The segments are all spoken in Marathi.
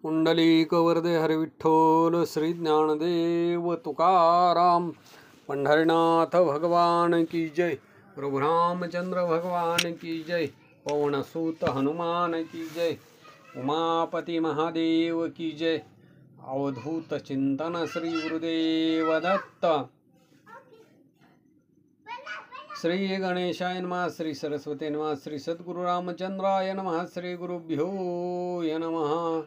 पुंडलिक वरदे हरि विठ्ठल श्री ज्ञानदेव तुकाराम। पंढरीनाथ भगवान की जय। प्रभु रामचंद्र भगवान की जय। पवन सूत हनुमान की जय। उमापति महादेव की जय। अवधूत चिंतन श्री गुरुदेव दत्त। श्री गणेशाय नमः। श्री सरस्वती नमः। श्री सद्गुरु रामचंद्राय नमः। श्री गुरुभ्यो नमः।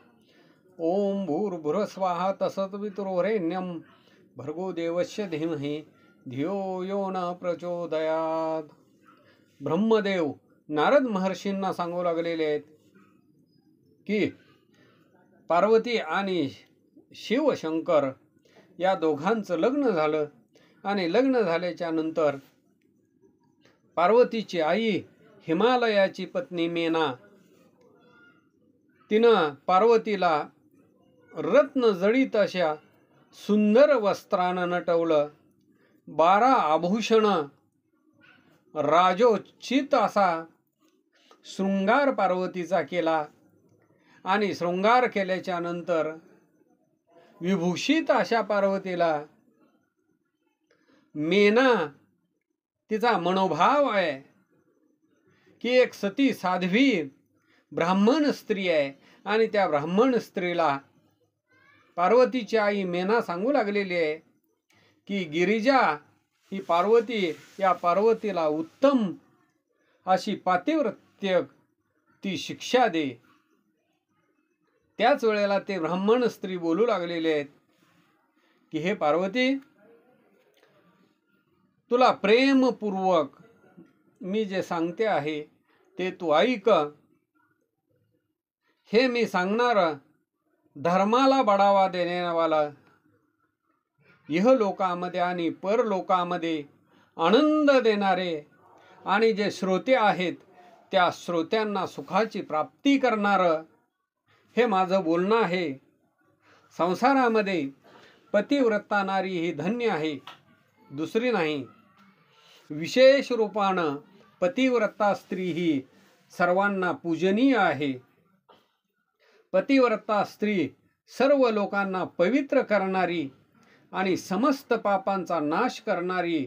ओम भूर्भुवः स्वाहा तत्सवितुर्वरेण्यं भर्गो देवस्य धीमहि धियो यो न प्रचोदयात्। ब्रह्मदेव नारद महर्षींना सांगू लागलेले आहेत की पार्वती आणि शिवशंकर या दोघांचं लग्न झालं आणि लग्न झाल्याच्या नंतर पार्वतीची आई हिमालयाची पत्नी मेना तिनं पार्वतीला रत्न जडित अशा सुंदर वस्त्रानं नटवलं। 12 आभूषण राजोचित असा शृंगार पार्वतीचा केला आणि शृंगार केल्याच्या नंतर विभूषित अशा पार्वतीला मेना तिचा मनोभाव आहे की एक सती साध्वी ब्राह्मण स्त्री आहे आणि त्या ब्राह्मण स्त्रीला पार्वतीची आई मेना सांगू लागलेली आहे की गिरिजा ही पार्वती या पार्वतीला उत्तम अशी पातिव्रत्य ती शिक्षा दे। त्याच वेळेला ते ब्राह्मण स्त्री बोलू लागलेले आहेत की हे पार्वती, तुला प्रेमपूर्वक मी जे सांगते आहे ते तू ऐक। हे मी सांगणार धर्माला बढावा देण्यावाला, इहलोकामध्ये आणि परलोकामध्ये आनंद देणारे आणि जे श्रोते आहेत त्या श्रोत्यांना सुखाची प्राप्ती करणारं हे माझं बोलणं आहे। संसारामध्ये पतिव्रता नारी ही धन्य आहे, दुसरी नाही। विशेष रूपानं पतिव्रता स्त्री ही सर्वांना पूजनीय आहे। पतिव्रता स्त्री सर्व लोकांना पवित्र करणारी आणि समस्त पापांचा नाश करणारी।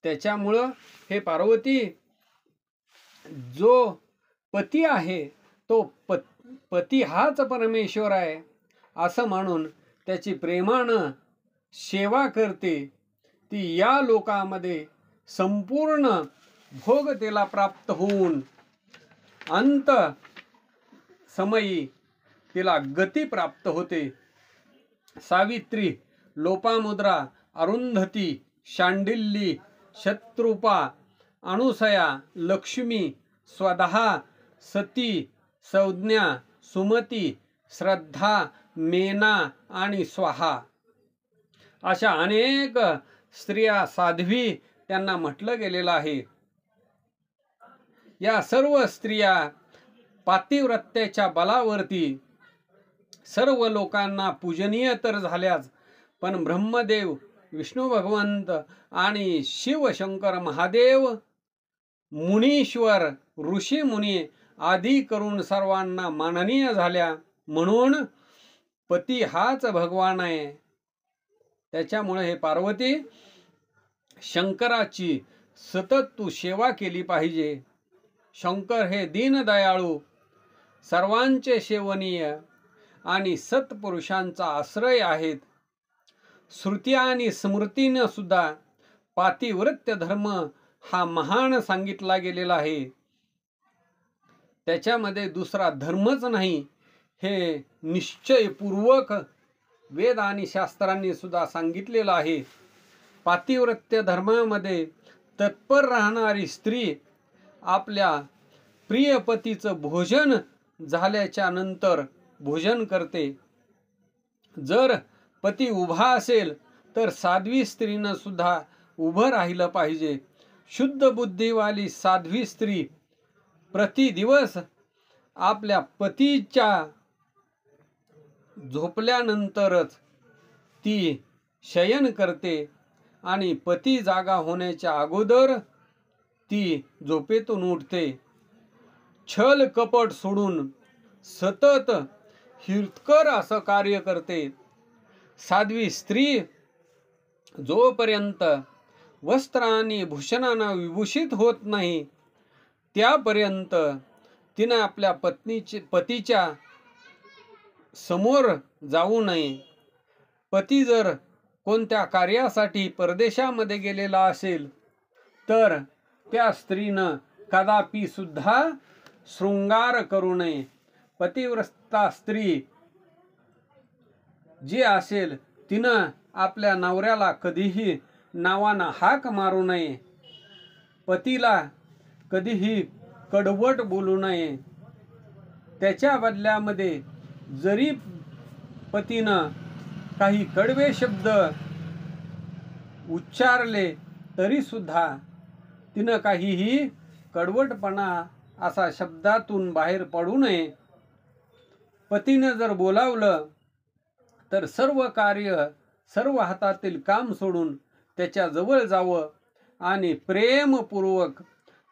त्याच्यामुळं हे पार्वती, जो पती आहे तो पती हाच परमेश्वर आहे असं म्हणून त्याची प्रेमानं सेवा करते। ती या लोकामध्ये संपूर्ण भोग तिला प्राप्त होऊन अंत समयी तिला गती प्राप्त होते। सावित्री, लोपामुद्रा, अरुंधती, शांडिल्य, शत्रुपा, अनुसया, लक्ष्मी, स्वधा, सती, संज्ञा, सुमती, श्रद्धा, मेना आणि स्वाहा अशा अनेक स्त्रिया साध्वी त्यांना म्हटलं गेलेलं आहे। या सर्व स्त्रिया पातिव्रत्याच्या बलावरती सर्व लोकांना पूजनीय तर झाल्याच, पण ब्रह्मदेव, विष्णू भगवंत आणि शिवशंकर महादेव, मुनीश्वर, ऋषी मुनी आदी करून सर्वांना माननीय झाल्या। म्हणून पती हाच भगवान आहे। त्याच्यामुळे हे पार्वती, शंकराची सतत तू सेवा केली पाहिजे। शंकर हे दीनदयाळू, सर्वांचे सेवनीय आणि सत्पुरुषांचा आश्रय आहेत। श्रुती आणि स्मृतीने सुद्धा पातिव्रत्य धर्म हा महान सांगितला गेलेला आहे। त्याच्यामध्ये दुसरा धर्मच नाही हे निश्चयपूर्वक वेद आणि शास्त्रांनी सुद्धा सांगितलेलं आहे। पातिव्रत्य धर्मामध्ये तत्पर राहणारी स्त्री आपल्या प्रियपतीचं भोजन झाल्याच्या नंतर भोजन करते। जर पती उभा असेल तर साध्वी स्त्रीनं सुद्धा उभं राहिलं पाहिजे। शुद्ध बुद्धीवाली साध्वी स्त्री प्रतिदिवस आपल्या पतीच्या झोपल्यानंतरच ती शयन करते आणि पती जागा होण्याच्या अगोदर ती झोपेतून उठते। छल कपट सोडून सतत हितकर असं कार्य करते. साध्वी स्त्री जोपर्यंत वस्त्र आणि भूषणानं विभूषित होत नाही त्यापर्यंत तिनं आपल्या पतीच्या समोर जाऊ नये. पती जर कोणत्या कार्यासाठी परदेशामध्ये गेलेला असेल तर त्या स्त्रीनं कदापि सुद्धा शृंगार करू नये. पतिव्रता स्त्री जी असेल तिनं आपल्या नवऱ्याला कधीही नावानं हाक मारू नये. पतीला कधीही कडवट बोलू नये. त्याच्या बदल्यामध्ये जरी पतीनं काही कडवे शब्द उच्चारले तरी सुद्धा तिनं काहीही कडवटपणा असा शब्दातून बाहेर पडू नये. पतीनं जर बोलावलं तर सर्व कार्य सर्व हातातील काम सोडून त्याच्या जवळ जावं आणि प्रेमपूर्वक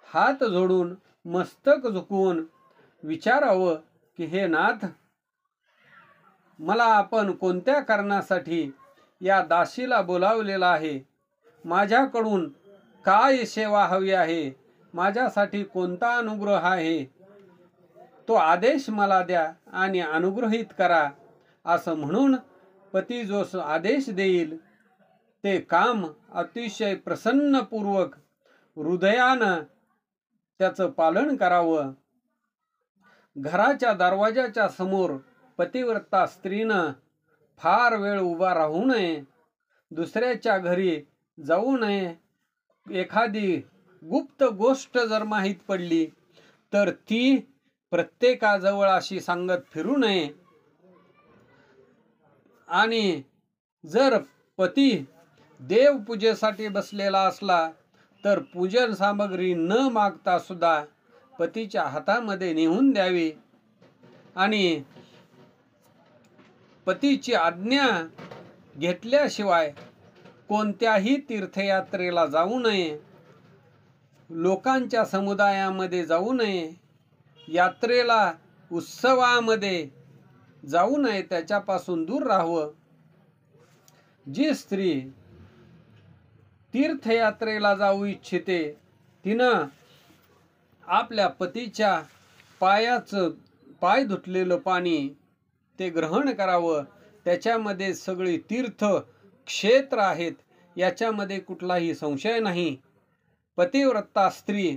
हात जोडून मस्तक झुकवून विचारावं की हे नाथ, मला आपण कोणत्या कारणासाठी या दासीला बोलावलेलं आहे, माझ्याकडून काय सेवा हवी आहे, माझ्यासाठी कोणता अनुग्रह आहे, तो आदेश मला द्या आणि अनुग्रहित करा. असं म्हणून पती जो आदेश देईल ते काम अतिशय प्रसन्नपूर्वक हृदयानं त्याचं पालन करावं. घराच्या दरवाजाच्या समोर पतिव्रता स्त्रीनं फार वेळ उभा राहू नये. दुसऱ्याच्या घरी जाऊ नये. एखादी गुप्त गोष्ट जर माहीत पडली तर ती प्रत्येकाजवळ अशी सांगत फिरू नये. आणि जर पती देवपूजेसाठी बसलेला असला तर पूजन सामग्री न मागता सुद्धा पतीच्या हातामध्ये नेऊन द्यावी आणि पतीची आज्ञा घेतल्याशिवाय कोणत्याही तीर्थयात्रेला जाऊ नये. लोकांच्या समुदायामध्ये जाऊ नये. यात्रेला उत्सवामध्ये जाऊ नये. त्याच्यापासून दूर राहावं. जी स्त्री तीर्थयात्रेला जाऊ इच्छिते तिनं आपल्या पतीच्या पाय धुतलेलं पाणी ते ग्रहण करावं. त्याच्यामध्ये सगळी तीर्थ क्षेत्र आहेत याच्यामध्ये कुठलाही संशय नाही. पतिव्रता स्त्री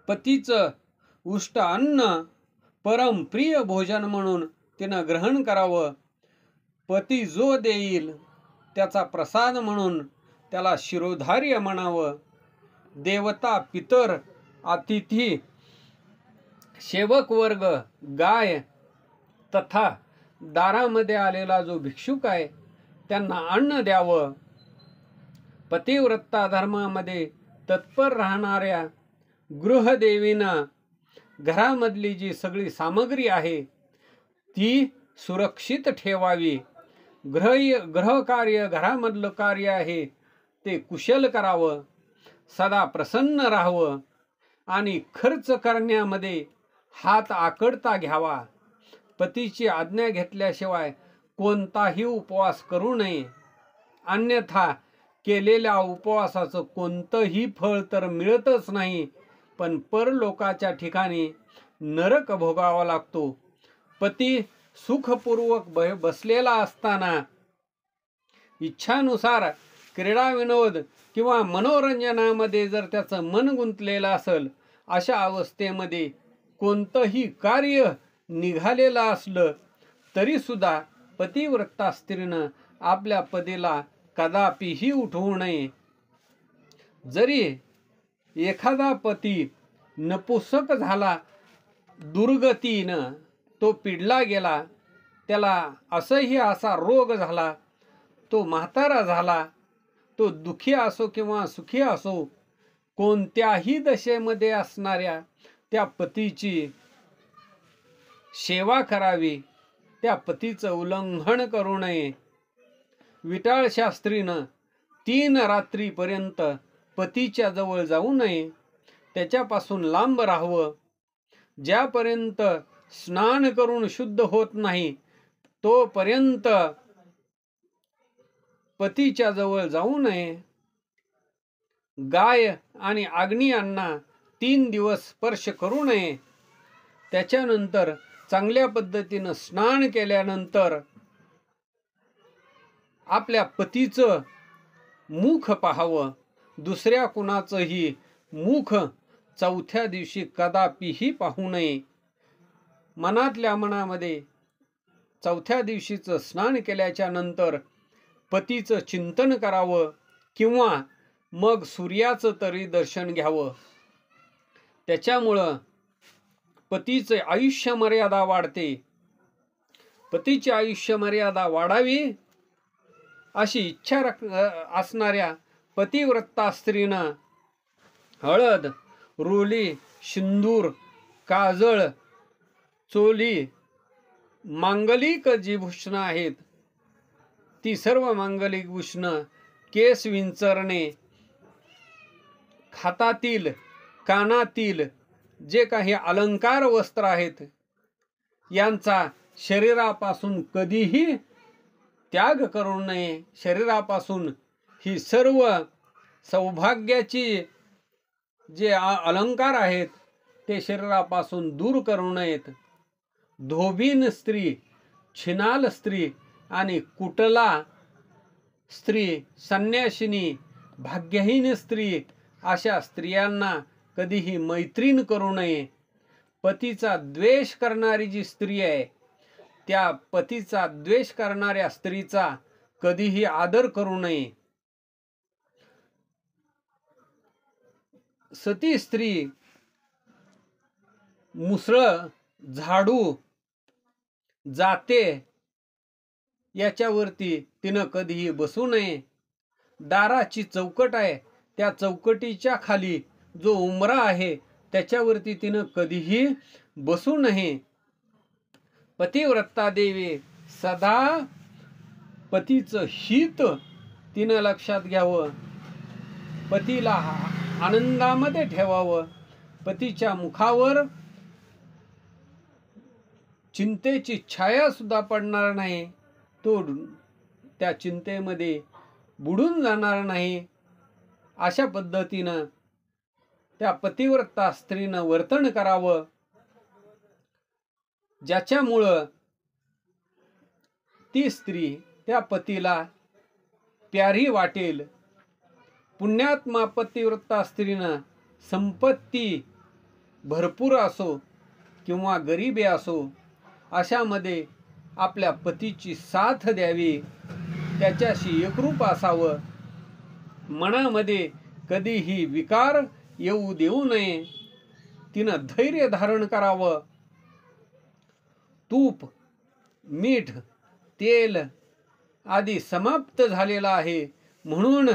पतीचं उष्ट अन्न परम प्रिय भोजन म्हणून तिनं ग्रहण करावं. पती जो देईल त्याचा प्रसाद म्हणून त्याला शिरोधार्य म्हणावं. देवता, पितर, अतिथी, सेवक वर्ग, गाय तथा दारामध्ये आलेला जो भिक्षुक आहे त्यांना अन्न द्यावं. पतिव्रता धर्मामध्ये तत्पर राहणाऱ्या गृहदेवीनं घरामधली जी सगळी सामग्री आहे ती सुरक्षित ठेवावी. गृहकार्य, घरामधलं कार्य आहे ते कुशल करावं. सदा प्रसन्न राहावं आणि खर्च करण्यामध्ये हात आकडता घ्यावा. पतीची आज्ञा घेतल्याशिवाय कोणताही उपवास करू नये. अन्यथा केलेल्या उपवासाचं कोणतंही फळ तर मिळतच नाही, पण परलोकाच्या ठिकाणी नरक भोगावा लागतो. पती सुखपूर्वक बसलेला असताना इच्छानुसार क्रीडा विनोद किंवा मनोरंजनामध्ये जर त्याचं मन गुंतलेलं असेल, अशा अवस्थेमध्ये कोणतंही कार्य निघालेलं असलं तरी सुद्धा पतिव्रता स्त्रीनं आपल्या पतीला कदापिही उठवू नये. जरी एखादा पती नपुसक झाला, दुर्गतीनं तो पिडला गेला, त्याला असंही असा रोग झाला, तो म्हातारा झाला, तो दुःखी असो किंवा सुखी असो, कोणत्याही दशेमध्ये असणाऱ्या त्या पतीची सेवा करावी. त्या पतीचं उल्लंघन करू नये. विटाळ शास्त्रीनं 3 रात्रीपर्यंत पतीच्या जवळ जाऊ नये. त्याच्यापासून लांब राहावं. ज्यापर्यंत स्नान करून शुद्ध होत नाही तोपर्यंत पतीच्या जवळ जाऊ नये. गाय आणि अग्नी यांना 3 दिवस स्पर्श करू नये. त्याच्यानंतर चांगल्या पद्धतीनं स्नान केल्यानंतर आपल्या पतीचं मुख पाहावं. दुसऱ्या कुणाचंही मुख चौथ्या दिवशी कदापिही पाहू नये. मनातल्या मनामध्ये चौथ्या दिवशीचं स्नान केल्याच्या नंतर पतीचं चिंतन करावं किंवा मग सूर्याचं तरी दर्शन घ्यावं. त्याच्यामुळं पतीचे आयुष्य मर्यादा वाढते. पतीची आयुष्य मर्यादा वाढावी अशी इच्छा असणाऱ्या पतिव्रता स्त्रीनं हळद, रोली, सिंदूर, काजळ, चोली, मांगलिक जी भूषणं आहेत ती सर्व मांगलिक भूषणं, केस विंचरणे, हातातील कानातील जे काही अलंकार वस्त्र आहेत यांचा शरीरापासून कधीही त्याग करू नये. शरीरापासून ही सर्व सौभाग्याची जे अलंकार आहेत ते शरीरापासून दूर करू नयेत. धोबीन स्त्री, छिनाल स्त्री आणि कुटला स्त्री, संन्यासिनी, भाग्यहीन स्त्री अशा स्त्रियांना कधीही मैत्रीण करू नये. पतीचा द्वेष करणारी जी स्त्री आहे त्या पतीचा द्वेष करणाऱ्या स्त्रीचा कधीही आदर करू नये. सती स्त्री मुसळ, झाडू, जाते याच्यावरती तिनं कधीही बसू नये. दाराची चौकट आहे त्या चौकटीच्या खाली जो उंबरा आहे त्याच्यावरती तिनं कधीही बसू नये. पतिव्रता देवी सदा पतीचं हित तिनं लक्षात घ्यावं. पतीला आनंदामध्ये ठेवावं. पतीच्या मुखावर चिंतेची छाया सुद्धा पडणार नाही. तो त्या चिंतेमध्ये बुडून जाणार नाही. अशा पद्धतीनं त्या पतिव्रता स्त्रीनं वर्तन करावं ज्याच्यामुळं ती स्त्री त्या पतीला प्यारी वाटेल. पुण्यात्मा पतिव्रता स्त्रीनं संपत्ती भरपूर असो किंवा गरिबी असो अशामध्ये आपल्या पतीची साथ द्यावी. त्याच्याशी एकरूप असावं. मनामध्ये कधीही विकार येऊ देऊ नये. तिनं धैर्य धारण करावं. तूप, मीठ, तेल आदी समाप्त झालेला आहे म्हणून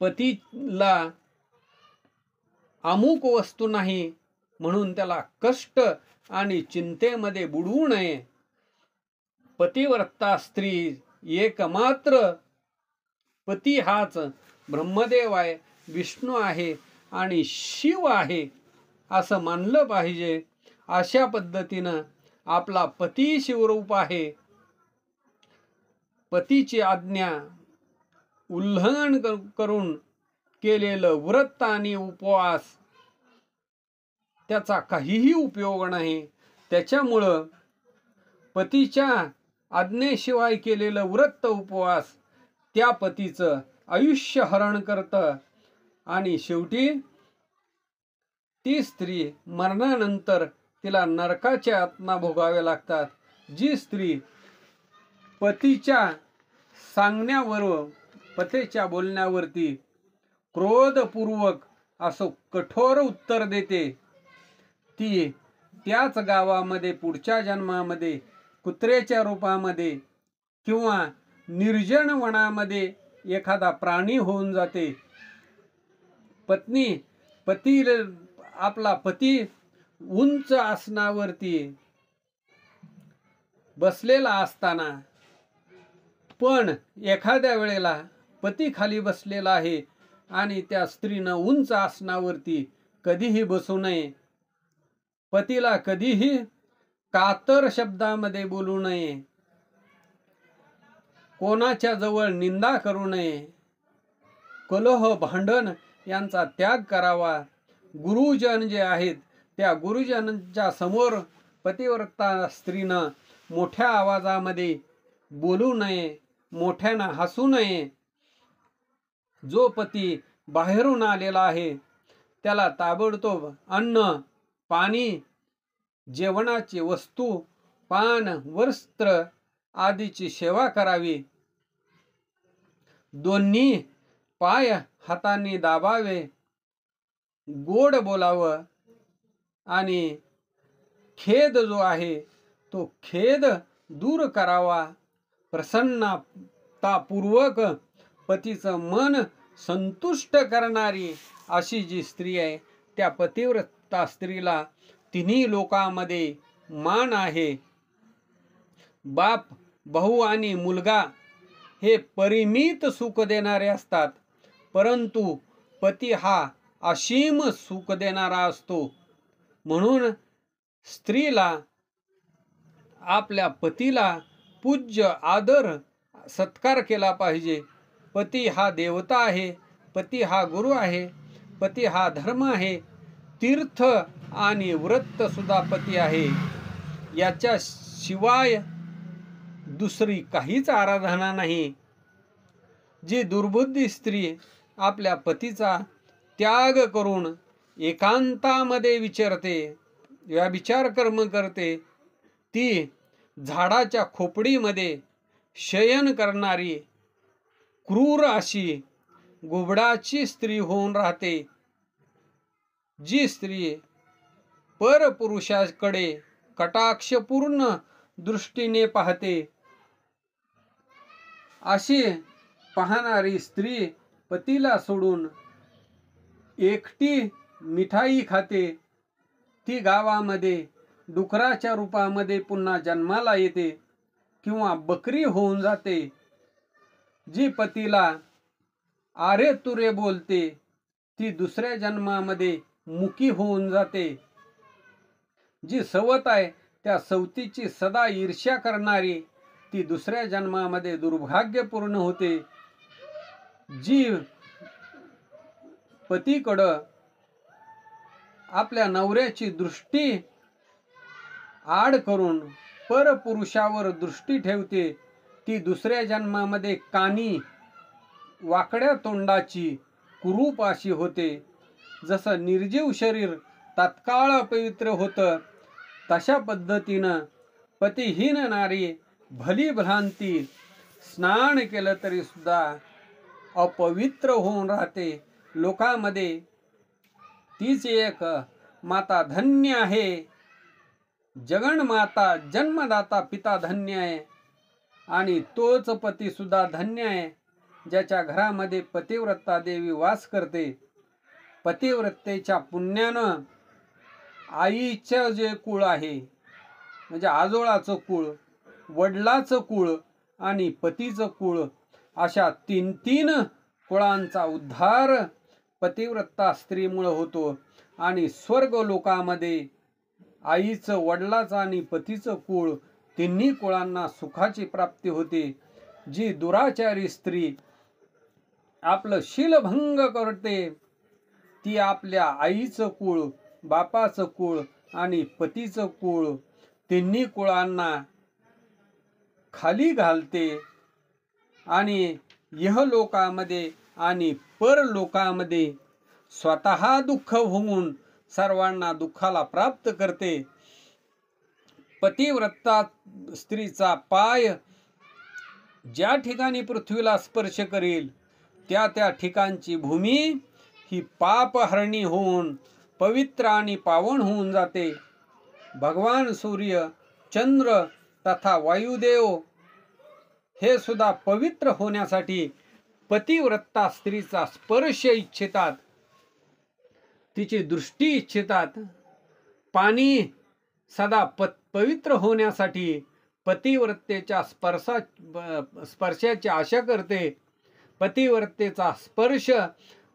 पतीला अमुक वस्तू नाही म्हणून त्याला कष्ट आणि चिंतेमध्ये बुडवू नये. पतिव्रता स्त्री एकमात्र पती हाच ब्रह्मदेव आहे, विष्णू आहे आणि शिव आहे असं मानलं पाहिजे. अशा पद्धतीनं आपला पती शिवरूप आहे. पतीची आज्ञा उल्लंघन करून केलेलं व्रत आणि उपवास त्याचा काहीही उपयोग नाही. त्याच्यामुळं पतीच्या आज्ञेशिवाय केलेलं व्रत उपवास त्या पतीचं आयुष्य हरण करतं आणि शेवटी ती स्त्री मरणानंतर तिला नरकाच्या यातना भोगाव्या लागतात. जी स्त्री पतीच्या सांगण्यावर पतीच्या बोलण्यावरती क्रोधपूर्वक असं कठोर उत्तर देते ती त्याच गावामध्ये पुढच्या जन्मामध्ये कुत्र्याच्या रूपामध्ये किंवा निर्जन वनामध्ये एखादा प्राणी होऊन जाते. आपला पती उंच आसनावरती बसलेला असताना पण एखाद्या वेळेला पती खाली बसलेला आहे आणि त्या स्त्रीनं उंच आसनावरती कधीही बसू नये. पतीला कधीही कातर शब्दामध्ये बोलू नये, कोणाच्या जवळ निंदा करू नये, कलह भांडण यांचा त्याग करावा. गुरुजन जे आहेत त्या गुरुजनांच्या समोर पतिव्रता स्त्रीनं मोठ्या आवाजामध्ये बोलू नये, मोठ्यानं हसू नये. जो पती बाहेरून आलेला आहे त्याला ताबडतोब अन्न, पाणी, जेवणाची वस्तू, पान, वस्त्र आदीची सेवा करावी. दोन्ही पाय हातांनी दाबावे, गोड बोलावं आणि खेद जो आहे तो खेद दूर करावा. प्रसन्नतापूर्वक पतीचं मन संतुष्ट करणारी अशी जी स्त्री आहे त्या पतिव्रता स्त्रीला तिन्ही लोकांमध्ये मान आहे. बाप, भाऊ आणि मुलगा हे परिमित सुख देणारे असतात, परंतु पती हा असीम सुख देणारा असतो. म्हणून स्त्रीला आपल्या पतीला पूज्य आदर सत्कार केला पाहिजे. पती हा देवता आहे, पती हा गुरु आहे, पती हा धर्म आहे, तीर्थ आणि व्रत सुद्धा पती आहे. याच्या शिवाय दुसरी काहीच आराधना नाही. जी दुर्बुद्धी स्त्री आपल्या पतीचा त्याग करून एकांतामध्ये विचरते, व्यभिचार कर्म करते, ती झाडाच्या खोपडीमध्ये शयन करणारी क्रूर अशी घुबडाची स्त्री होऊन राहते. जी स्त्री परपुरुषाकडे कटाक्षपूर्ण दृष्टीने पाहते, अशी पाहणारी स्त्री पतीला सोडून एकटी मिठाई खाते. ती गावामध्ये डुकराच्या रूपामध्ये पुन्हा जन्माला येते किंवा बकरी होऊन जाते. जी पतीला आरे तुरे बोलते ती दुसऱ्या जन्मामध्ये मुकी होऊन जाते. जी सवत आहे त्या सवतीची सदा ईर्ष्या करणारी ती दुसऱ्या जन्मामध्ये दुर्भाग्यपूर्ण होते. जी पतीकडं आपल्या नवऱ्याची दृष्टी आड करून परपुरुषावर दृष्टी ठेवते ती दुसऱ्या जन्मामध्ये कानी, वाकड्या तोंडाची, कुरूप अशी होते. जसं निर्जीव शरीर तत्काळ अपवित्र होतं तशा पद्धतीनं पतिहीन नारी भली भ्रांती स्नान केलं तरी सुद्धा अपवित्र होऊन राहते. लोकांमध्ये तीच एक माता धन्य आहे, जगन्माता जन्मदाता पिता धन्य आहे आणि तोच पती सुद्धा धन्य आहे ज्याच्या घरामध्ये पतिव्रता देवी वास करते. पतिव्रतेच्या पुण्यानं आईचं जे कुळ आहे म्हणजे आजोळाचं कुळ, वडिलाचं कुळ आणि पतीचं कुळ अशा तीन कुळांचा उद्धार पतिव्रता स्त्रीमुळे होतो. आणि स्वर्ग लोकामध्ये आईचं, वडिलाचं आणि पतीचं कुळ तिन्ही कुळांना सुखाची प्राप्ती होते. जी दुराचारी स्त्री आपलं शीलभंग करते ती आपल्या आईचं कुळ, बापाचं कुळ आणि पतीचं कुळ तिन्ही कुळांना खाली घालते आणि इहलोकामध्ये आणि परलोकामध्ये स्वतः दुःख होऊन सर्वांना दुःखाला प्राप्त करते. पतिव्रता स्त्रीचा पाय ज्या ठिकाणी पृथ्वीला स्पर्श करेल त्या त्या ठिकाणची भूमी ही पापहरणी होऊन पवित्र आणि पावन होऊन जाते. भगवान सूर्य, चंद्र तथा वायुदेव हे सुद्धा पवित्र होण्यासाठी पतिव्रता स्त्रीचा स्पर्श इच्छितात, तिची दृष्टी इच्छितात. पाणी सदा पवित्र होण्यासाठी पतिव्रतेच्या स्पर्शाची आशा करते. पतिव्रतेचा स्पर्श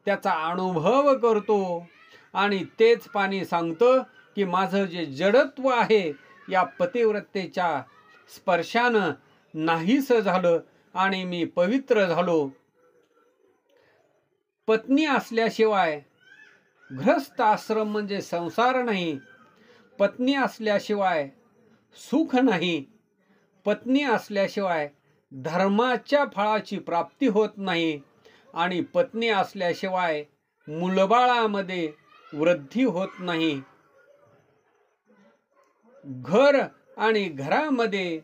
त्याचा अनुभव करतो आणि तेच पाणी सांगतं की माझं जे जडत्व आहे या पतिव्रतेच्या स्पर्शानं नाहीस झालं आणि मी पवित्र झालो. पत्नी असल्याशिवाय गृहस्थ आश्रम म्हणजे संसार नाही. पत्नी असल्याशिवाय सुख नाही. पत्नी असल्याशिवाय धर्माच्या फळाची प्राप्ती होत नाही. आणि पत्नी असल्याशिवाय मुलबाळामध्ये वृद्धी होत नाही. घर आणि घरामध्ये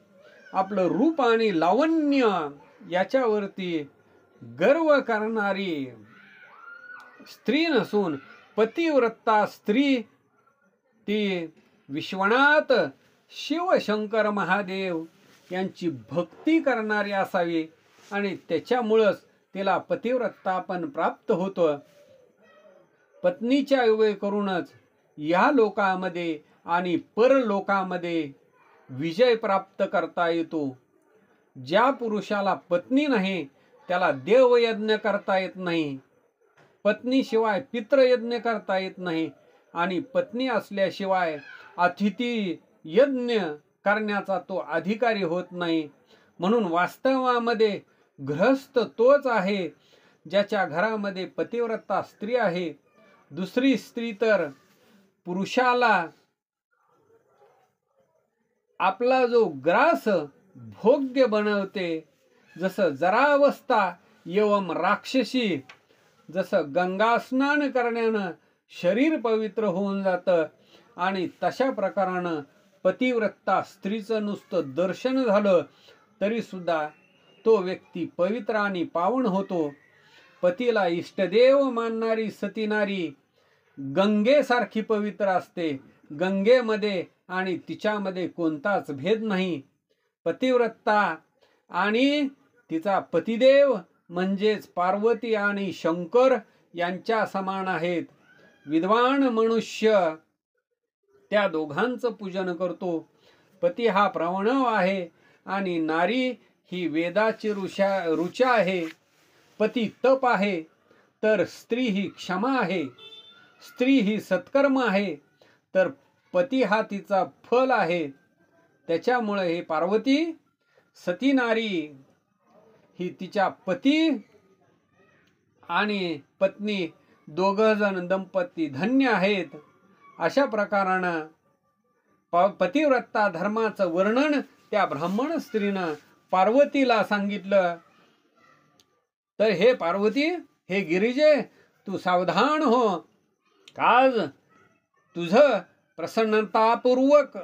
आपलं रूप आणि लावण्य याच्यावरती गर्व करणारी स्त्री नसून पतिव्रता स्त्री ती विश्वनाथ शिवशंकर महादेव यांची भक्ती करणारी असावी आणि त्याच्यामुळंच तिला पतिव्रता पण प्राप्त होतं. पत्नीच्या योगे करूनच या लोकामध्ये आणि परलोकामध्ये विजय प्राप्त करता येतो. ज्या पुरुषाला पत्नी नाही त्याला देवयज्ञ करता येत नाही. पत्नीशिवाय पितृयज्ञ करता येत नाही आणि पत्नी असल्याशिवाय अतिथी यज्ञ करण्याचा तो अधिकारी होत नाही. म्हणून वास्तवामध्ये गृहस्थ तोच आहे ज्याच्या घरामध्ये पतिव्रता स्त्री आहे. दुसरी स्त्री तर पुरुषाला आपला जो ग्रास भोग्य बनवते. जसं जरावस्था एवं राक्षसी, जसं गंगा स्नान करण्यानं शरीर पवित्र होऊन जातं आणि तशा प्रकारानं पतिव्रता स्त्रीचं नुसतं दर्शन झालं तरी सुद्धा तो व्यक्ती पवित्र आणि पावन होतो. पतीला इष्टदेव मानणारी सती नारी गंगेसारखी पवित्र असते. गंगेमध्ये आणि तिच्यामध्ये कोणताच भेद नाही. पतिव्रता आणि तिचा पतिदेव म्हणजेच पार्वती आणि शंकर यांच्या समान आहेत. विद्वान मनुष्य त्या दोघांचं पूजन करतो. पती हा प्रणव आहे आणि नारी ही वेदाची ऋचा आहे. पती तप आहे तर स्त्री ही क्षमा आहे. स्त्री ही सत्कर्म आहे तर पती हा तिचा फल आहे. त्याच्यामुळे हे पार्वती सती नारी ही तिच्या पती आणि पत्नी दोघजण दंपती धन्य आहेत. अशा प्रकारानं पतिव्रता धर्माचं वर्णन त्या ब्राह्मण स्त्रीनं पार्वतीला सांगितलं. तर हे पार्वती, हे गिरिजे, तू सावधान हो. आज तुझं प्रसन्नतापूर्वक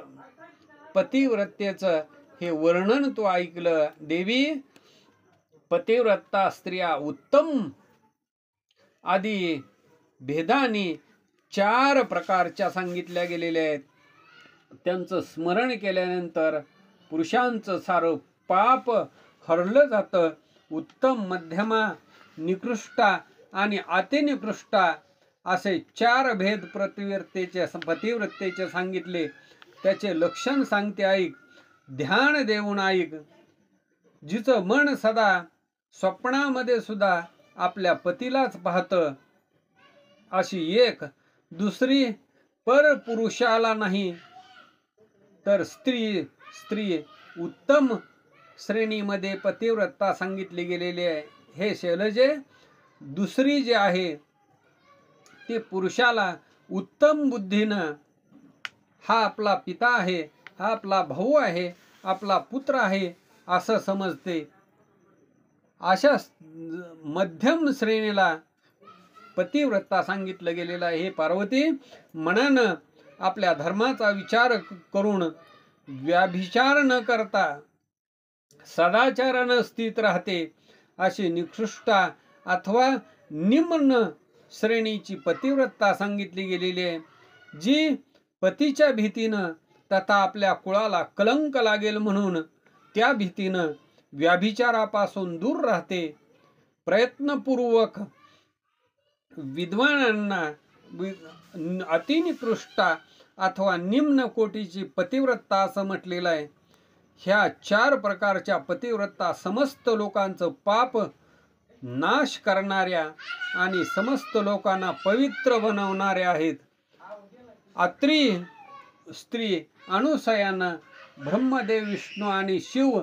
पतिव्रतेचं हे वर्णन तू ऐकलं. देवी, पतिव्रता स्त्रिया उत्तम आदी भेदानी 4 प्रकारच्या सांगितल्या गेलेल्या आहेत. त्यांचं स्मरण केल्यानंतर पुरुषांचं सारं पाप हरलं जातं. उत्तम, मध्यमा, निकृष्टा आणि अतिनिकृष्टा असे 4 भेद पतिव्रतेचे सांगितले. त्याचे लक्षण सांगते ऐक. ध्यान देऊन ऐक. जिचं मन सदा स्वप्नामध्ये सुद्धा आपल्या पतीलाच पाहतं अशी एक. दुसरी परपुरुषाला नाही तर स्त्री उत्तम श्रेणीमध्ये पतिव्रता सांगितली गेलेली आहे. हे शैलजे, दुसरी जी आहे ती पुरुषाला उत्तम बुद्धीनं हा आपला पिता आहे, हा आपला भाऊ आहे, आपला पुत्र आहे असं समजते. अशा मध्यम श्रेणीला पतिव्रता सांगितलं गेलेलं आहे. हे पार्वती, मनानं आपल्या धर्माचा विचार करून व्याभिचार न करता सदाचारानं स्थित राहते. अशी निकृष्टा अथवा निम्न श्रेणीची पतिव्रता सांगितली गेलेली आहे. जी पतीच्या भीतीनं तथा आपल्या कुळाला कलंक लागेल म्हणून त्या भीतीनं व्याभिचारापासून दूर राहते. प्रयत्नपूर्वक विद्वानांना अतिनिकृष्टा अथवा निम्न कोटीची पतिव्रता असं म्हटलेलं आहे. ह्या 4 प्रकारच्या पतिव्रता समस्त लोकांचं पाप नाश करणाऱ्या आणि समस्त लोकांना पवित्र बनवणाऱ्या आहेत. अत्री स्त्री अनुसयानं ब्रह्मदेव, विष्णू आणि शिव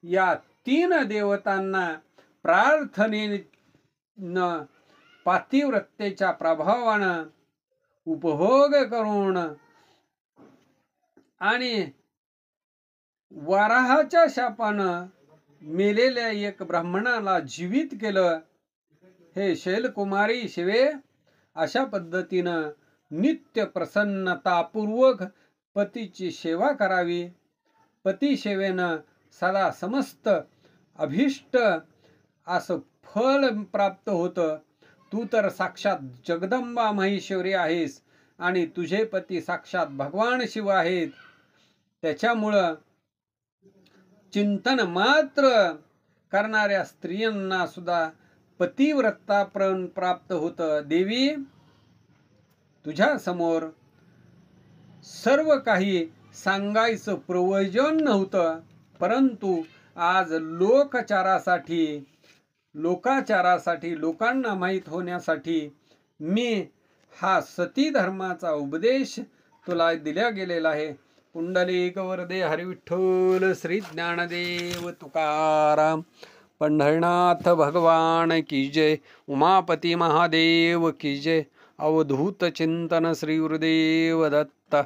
या 3 देवतांना प्रार्थनेनं पातिव्रत्येच्या प्रभावानं उपभोग करून आणि वराहाच्या शापानं मेलेल्या एक ब्राह्मणाला जीवित केलं. हे शैलकुमारी शिवे, अशा पद्धतीनं नित्य प्रसन्नतापूर्वक पतीची सेवा करावी. पती सेवेनं सदा समस्त अभिष्ट असं फळ प्राप्त होतं. तू तर साक्षात जगदंबा महेश्वरी आहेस आणि तुझे पती साक्षात भगवान शिव आहेत. त्याच्यामुळं चिंतन मात्र करणाऱ्या स्त्रियांना सुद्धा पतिव्रतापण प्राप्त होतं. देवी, तुझ्या समोर सर्व काही सांगायचं प्रयोजन नव्हतं, परंतु आज लोकाचारासाठी लोकांना माहीत होण्यासाठी मी हा सती धर्माचा उपदेश तुला दिला गेलेला आहे. पुंडलिक वरदे हरी विठ्ठल श्री ज्ञानदेव तुकाराम. पंढरनाथ भगवान की जय. उमापती महादेव की जय. अवधूत चिंतन श्री गुरुदेव दत्त.